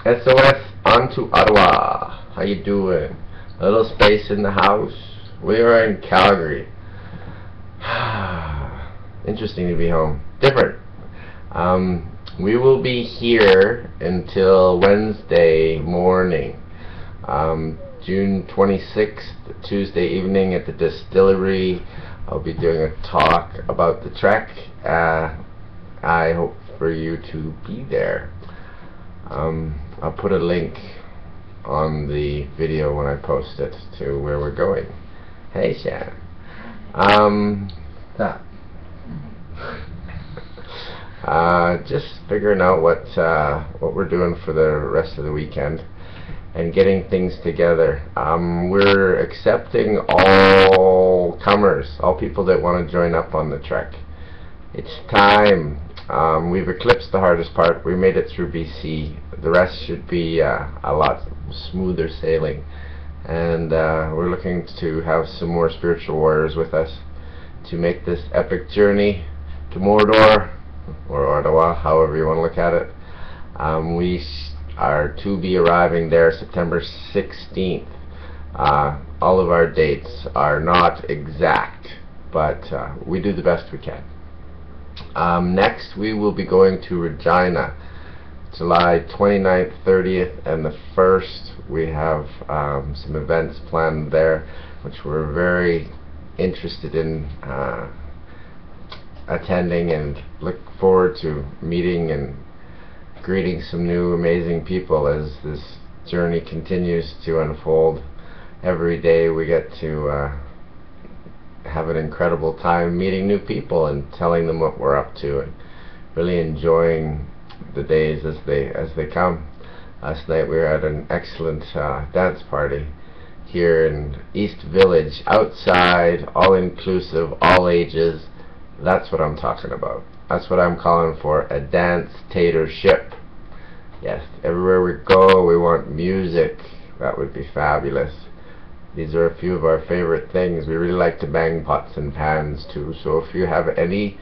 SOS on to Ottawa. How you doing? A little space in the house. We are in Calgary. Interesting to be home. Different. We will be here until Wednesday morning, June 26th, Tuesday evening at the distillery. I'll be doing a talk about the trek. I hope for you to be there. I'll put a link on the video when I post it to where we're going. Hey, Shan. Just figuring out what we're doing for the rest of the weekend and getting things together. We're accepting all comers, all people that want to join up on the trek. It's time. We've eclipsed the hardest part. We made it through BC. The rest should be a lot smoother sailing, and we're looking to have some more spiritual warriors with us to make this epic journey to Mordor, or Ottawa, however you want to look at it. We are to be arriving there September 16th. All of our dates are not exact, but we do the best we can. Next we will be going to Regina, July 29th, 30th, and the 1st. We have some events planned there, which we're very interested in attending, and look forward to meeting and greeting some new amazing people as this journey continues to unfold. Every day we get to have an incredible time meeting new people and telling them what we're up to, and really enjoying the days as they come. Last night we were at an excellent dance party here in East Village, outside, all inclusive, all ages. That's what I'm talking about. That's what I'm calling for, a dance-tatorship. Yes, everywhere we go we want music. That would be fabulous. These are a few of our favorite things. We really like to bang pots and pans too, so if you have any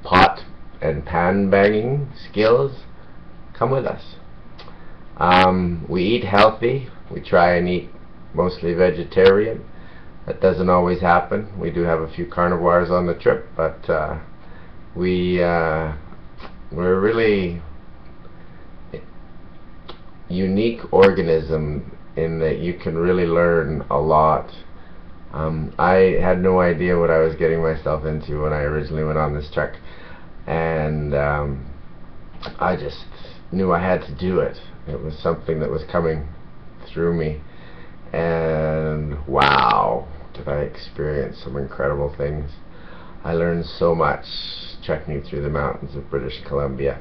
pot and pan banging skills, come with us. We eat healthy. We try and eat mostly vegetarian. That doesn't always happen. We do have a few carnivores on the trip, but we're really unique organism in that you can really learn a lot. I had no idea what I was getting myself into when I originally went on this trek, and I just knew I had to do it. It was something that was coming through me, and wow, did I experience some incredible things. I learned so much trekking through the mountains of British Columbia,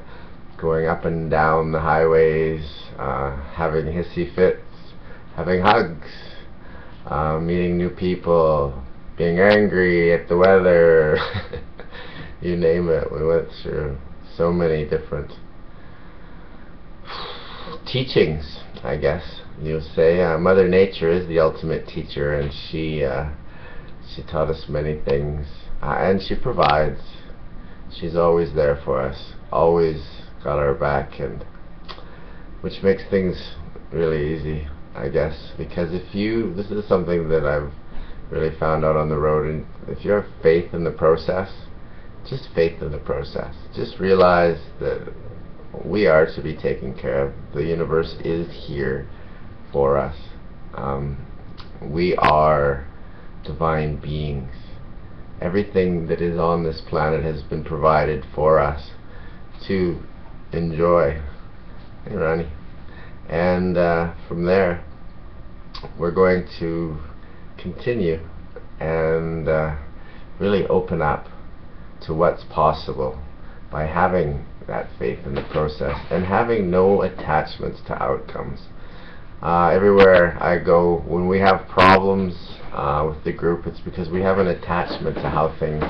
going up and down the highways, having hissy fits, having hugs, meeting new people, being angry at the weather. You name it. We went through so many different teachings, I guess you'll say. Mother Nature is the ultimate teacher, and she taught us many things, and she provides. She's always there for us, always got our back, and which makes things really easy, I guess, because this is something that I've really found out on the road, and if you have faith in the process, just faith in the process, just realize that we are to be taken care of. The universe is here for us. We are divine beings. Everything that is on this planet has been provided for us to enjoy. Hey, Ronnie. And from there we're going to continue and really open up to what's possible by having that faith in the process and having no attachments to outcomes. Everywhere I go, when we have problems with the group, it's because we have an attachment to how things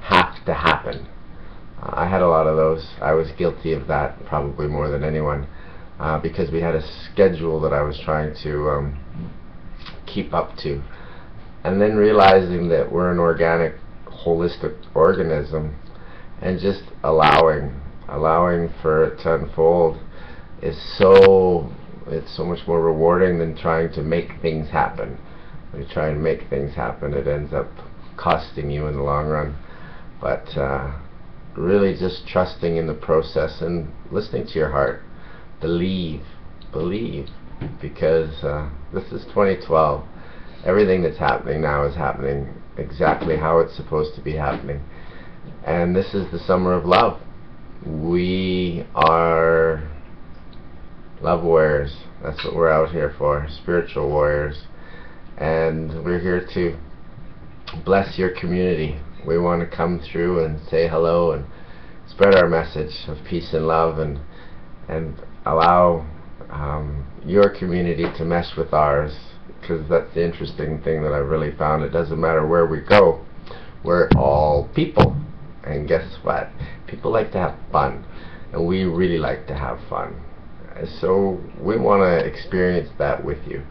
have to happen. I had a lot of those. I was guilty of that probably more than anyone, because we had a schedule that I was trying to keep up to, and then realizing that we're an organic, holistic organism, and just allowing for it to unfold is so It's so much more rewarding than trying to make things happen. When you try and make things happen, it ends up costing you in the long run. But really just trusting in the process and listening to your heart. Believe, because this is 2012. Everything that's happening now is happening exactly how it's supposed to be happening. And this is the summer of love. We are love warriors. That's what we're out here for, spiritual warriors. And we're here to bless your community. We want to come through and say hello and spread our message of peace and love, and allow your community to mesh with ours, because that's the interesting thing that I've really found. It doesn't matter where we go, we're all people. And guess what? People like to have fun, and we really like to have fun. So we want to experience that with you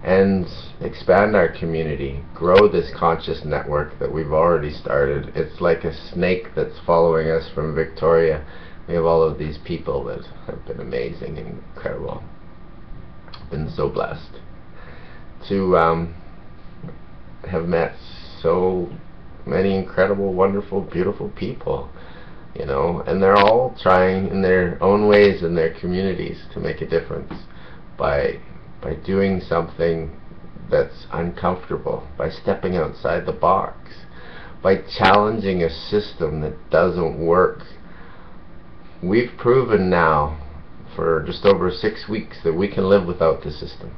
and expand our community, grow this conscious network that we've already started. It's like a snake that's following us from Victoria. We have all of these people that have been amazing and incredible. Been so blessed to have met so many incredible, wonderful, beautiful people, you know, and they're all trying in their own ways in their communities to make a difference by doing something that's uncomfortable, by stepping outside the box, by challenging a system that doesn't work. We've proven now for just over 6 weeks that we can live without the system,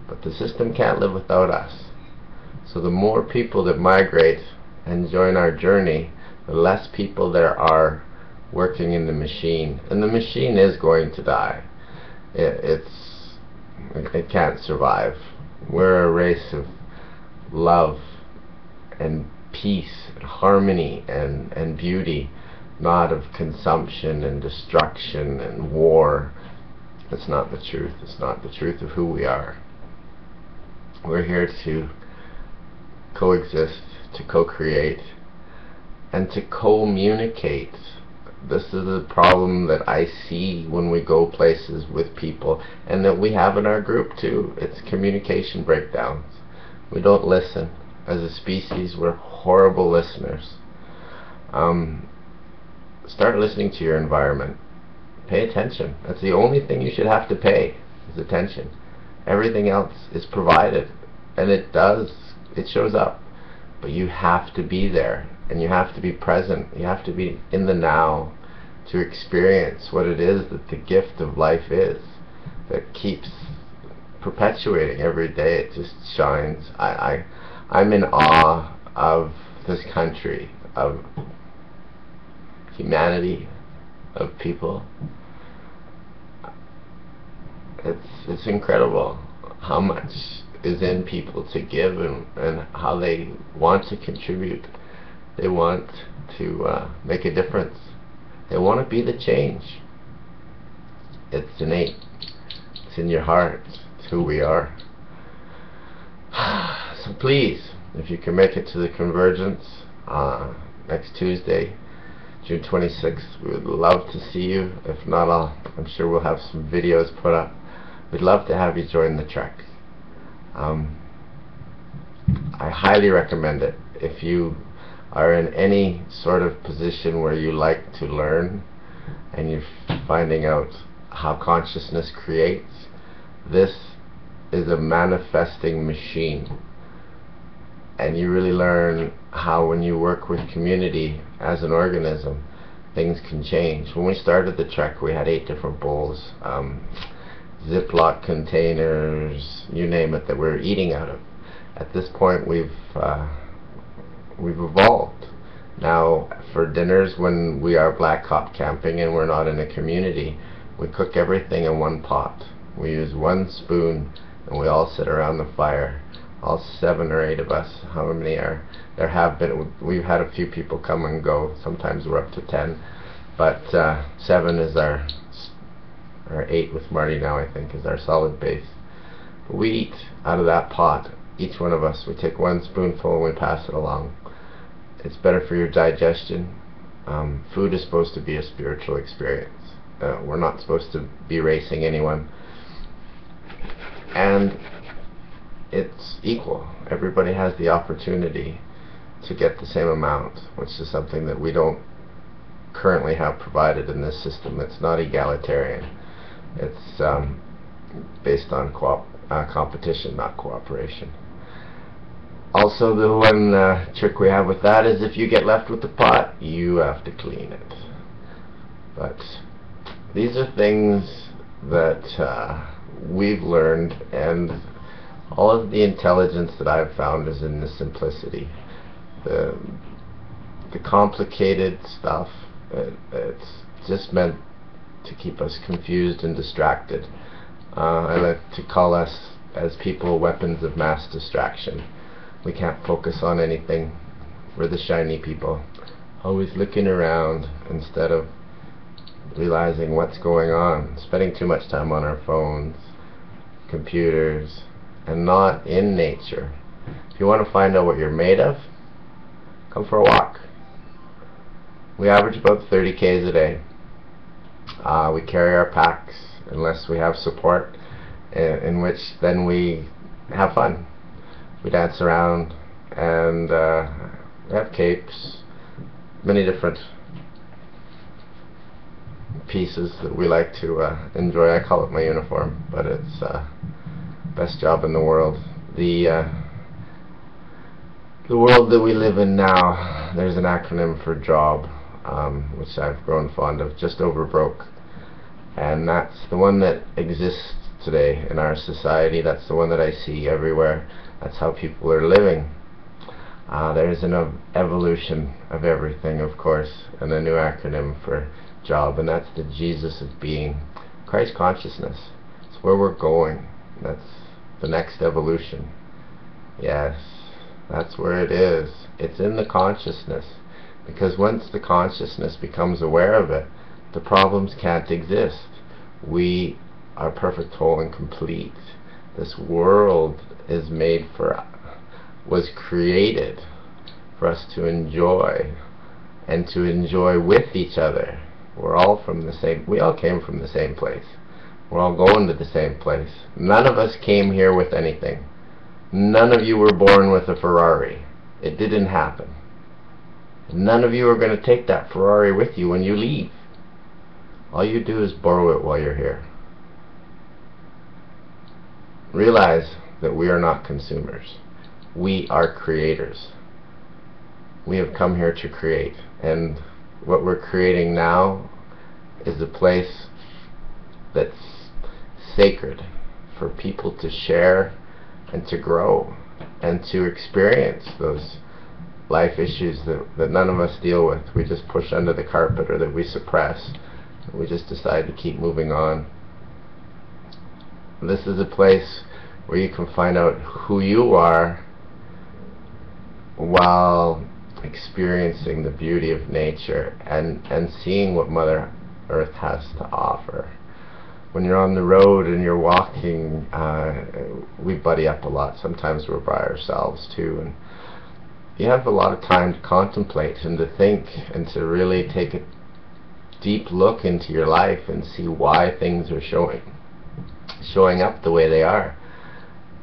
but the system can't live without us. So the more people that migrate and join our journey, the less people there are working in the machine. And the machine is going to die. It can't survive. We're a race of love and peace and harmony and beauty, not of consumption and destruction and war. That's not the truth. It's not the truth of who we are. We're here to coexist, to co-create, and to communicate. This is a problem that I see when we go places with people, and that we have in our group too. It's communication breakdowns. We don't listen. As a species, we're horrible listeners. Start listening to your environment. Pay attention. That's the only thing you should have to pay, is attention. Everything else is provided, and it shows up. But you have to be there, and you have to be present. You have to be in the now to experience what it is that the gift of life is, that keeps perpetuating every day. It just shines. I'm in awe of this country, of humanity, of people. It's incredible how much is in people to give, and how they want to contribute. They want to make a difference. They want to be the change. It's innate. It's in your heart. It's who we are. So please, if you can make it to the Convergence next Tuesday, June 26th, we would love to see you. If not, I'm sure we'll have some videos put up. We'd love to have you join the trek. I highly recommend it. If you are in any sort of position where you like to learn and you're finding out how consciousness creates, this is a manifesting machine. And you really learn how, when you work with community as an organism, things can change. When we started the trek, we had 8 different bowls, Ziploc containers, you name it, that we're eating out of. At this point, we've evolved. Now, for dinners, when we are black hop camping and we're not in a community, we cook everything in one pot. We use one spoon, and we all sit around the fire. All 7 or 8 of us, how many are there? Have been, we've had a few people come and go. Sometimes we're up to 10, but 7 is our 8 with Marty now, I think, is our solid base. We eat out of that pot. Each one of us, we take one spoonful and we pass it along. It's better for your digestion. Food is supposed to be a spiritual experience. We're not supposed to be racing anyone. and it's equal. Everybody has the opportunity to get the same amount, which is something that we don't currently have provided in this system. It's not egalitarian. It's based on competition, not cooperation. Also, the one trick we have with that is if you get left with the pot, you have to clean it. But these are things that we've learned, and all of the intelligence that I've found is in the simplicity. The complicated stuff, it's just meant to keep us confused and distracted. I like to call us as people weapons of mass distraction. We can't focus on anything. We're the shiny people, always looking around instead of realizing what's going on, spending too much time on our phones, computers, and not in nature. If you want to find out what you're made of, come for a walk. We average about 30 k's a day. We carry our packs unless we have support, in which then we have fun. We dance around, and we have capes, many different pieces that we like to enjoy. I call it my uniform, but it's best job in the world. The world that we live in now, there's an acronym for job, which I've grown fond of, just over broke. And that's the one that exists today in our society. That's the one that I see everywhere. That's how people are living. There's an evolution of everything, of course, and a new acronym for job, and that's the Jesus of being, Christ consciousness. It's where we're going. That's the next evolution. Yes, that's where it is. It's in the consciousness, because once the consciousness becomes aware of it, the problems can't exist. We are perfect, whole, and complete. This world is made for, was created for us to enjoy, and to enjoy with each other. We're all from the same, we all came from the same place. We're all going to the same place. None of us came here with anything. None of you were born with a Ferrari. It didn't happen. None of you are going to take that Ferrari with you when you leave. All you do is borrow it while you're here. Realize that we are not consumers. We are creators. We have come here to create, and what we're creating now is a place that's sacred for people to share and to grow and to experience those life issues that none of us deal with. We just push under the carpet, or that we suppress. We just decide to keep moving on. This is a place where you can find out who you are while experiencing the beauty of nature and seeing what Mother Earth has to offer. When you're on the road and you're walking, we buddy up a lot. Sometimes we're by ourselves too, and you have a lot of time to contemplate and to think and to really take a deep look into your life and see why things are showing up the way they are.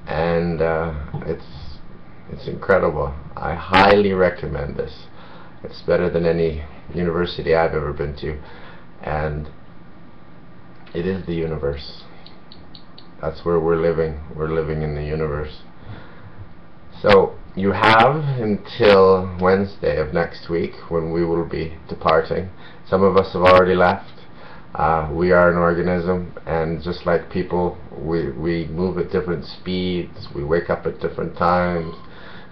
And it's incredible. I highly recommend this. It's better than any university I've ever been to, and it is the universe. That's where we're living. We're living in the universe. So you have until Wednesday of next week, when we will be departing. Some of us have already left. We are an organism, and just like people, we move at different speeds. We wake up at different times.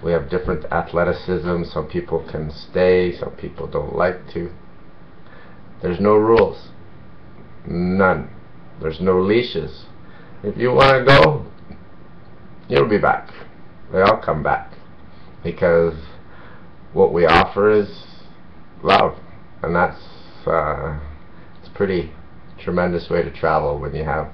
We have different athleticism. Some people can stay, some people don't like to. There's no rules. None. There's no leashes. If you want to go, you'll be back. They all come back, because what we offer is love, and that's it's a pretty tremendous way to travel when you have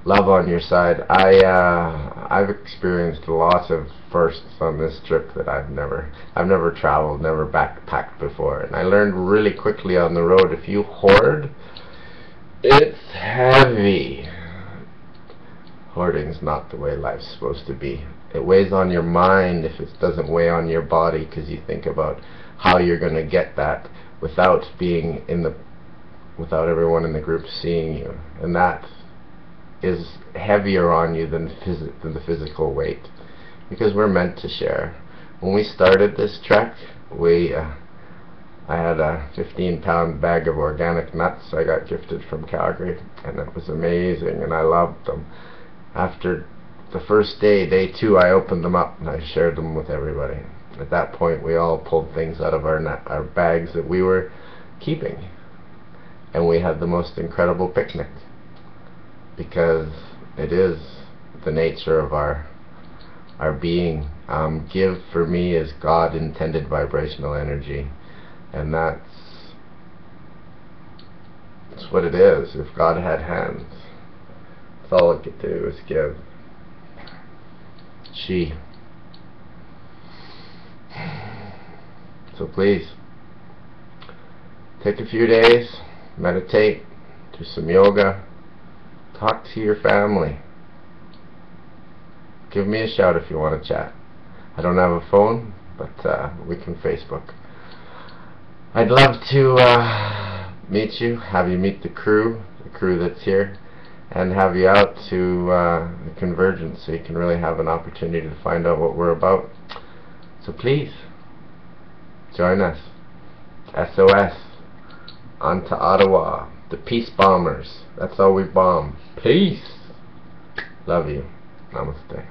love on your side. I've experienced a lot of firsts on this trip that I've never traveled, never backpacked before, and I learned really quickly on the road, if you hoard, it's heavy. Hoarding's not the way life's supposed to be. It weighs on your mind if it doesn't weigh on your body, because you think about how you're going to get that without everyone in the group seeing you, and that is heavier on you than the physical weight, because we're meant to share. When we started this trek, I had a 15-pound bag of organic nuts I got gifted from Calgary, and it was amazing, and I loved them. After the first day, day 2, I opened them up and I shared them with everybody. At that point, we all pulled things out of our bags that we were keeping, and we had the most incredible picnic, because it is the nature of our being. Give for me is God intended vibrational energy, and that's what it is. If God had hands, that's all it could do is give. So please, take a few days, meditate, do some yoga, talk to your family. Give me a shout if you want to chat. I don't have a phone, but we can Facebook. I'd love to meet you, have you meet the crew that's here, and have you out to the Convergence so you can really have an opportunity to find out what we're about. So please, join us. SOS, on to Ottawa, the Peace Bombers. That's all we bomb. Peace. Love you. Namaste.